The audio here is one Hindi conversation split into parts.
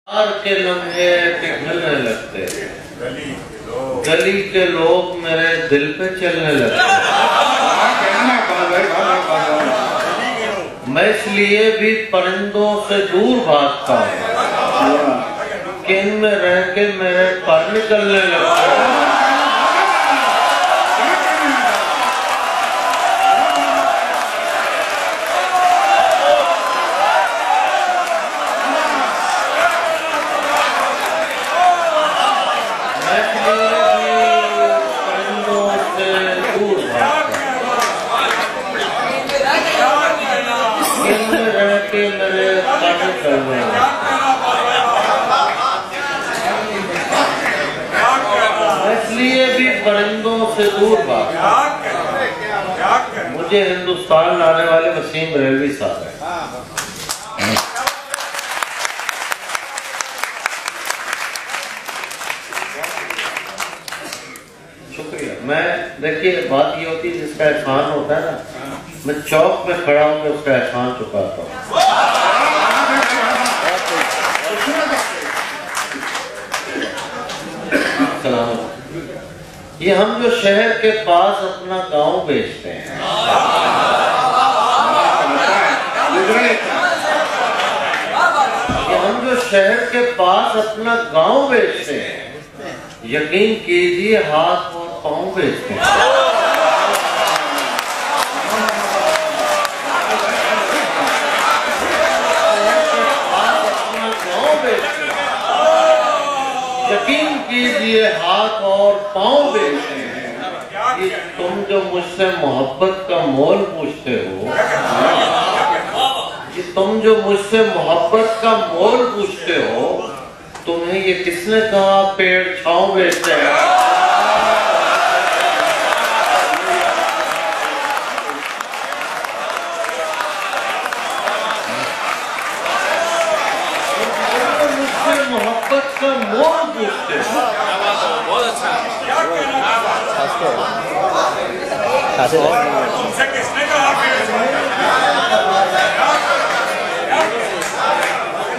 के लम्हे पिघलने लगते, गली के लोग मेरे दिल पे चलने लगते। मैं इसलिए भी परिंदों से दूर भागता हूँ कि इनमें रह के मेरे पर निकलने लगते। इसलिए भी परिंदों से दूर भागता। मुझे हिंदुस्तान लाने वाले वसीम बरेलवी साहब हैं। शुक्रिया। मैं देखिए बात ये होती है जिसका एहसान होता है ना, मैं चौक में खड़ा होकर उसका एहसान चुकाता हूँ। ये हम जो शहर के पास अपना गांव बेचते हैं, ये हम जो शहर के पास अपना गांव बेचते हैं, यकीन कीजिए हाथ और पांव बेचते हैं। यकीन कीजिए हाथ और पांव बेचते हैं कि तुम जो मुझसे मोहब्बत का मोल पूछते हो, कि तुम जो मुझसे मोहब्बत का मोल पूछते हो, तुम्हें ये किसने कहा पेड़ छांव बेचते हैं? मुझसे मोहब्बत का मोल पूछते हो। बहुत अच्छा।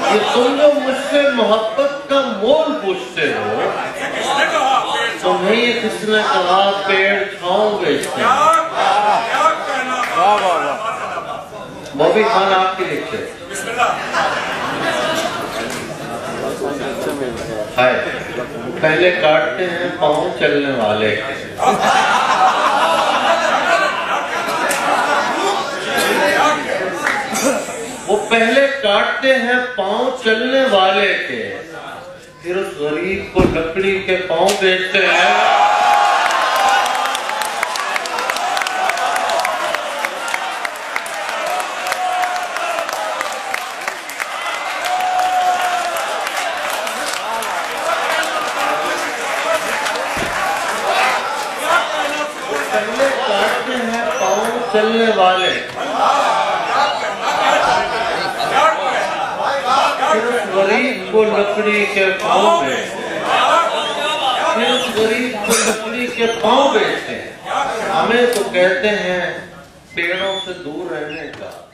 ये तुम जो मुझसे मोहब्बत का मोल पूछते हो, तुम्हें ये किसने कहा पेड़ छांव बेचते हैं? बॉबी खान आपकी लिखे हाय। पहले काटते हैं पाँव चलने वाले, वो पहले काटते हैं पाँव चलने वाले के, फिर उस गरीब को लकड़ी के पाँव बेचते हैं। पहले काटते हैं पाँव चलने वाले, फिर उस गरीब को लकड़ी के पाँव बेचते हैं, फिर उस गरीब को लकड़ी के पाँव बेचते हैं। हमें तो कहते हैं पेड़ों से दूर रहने का।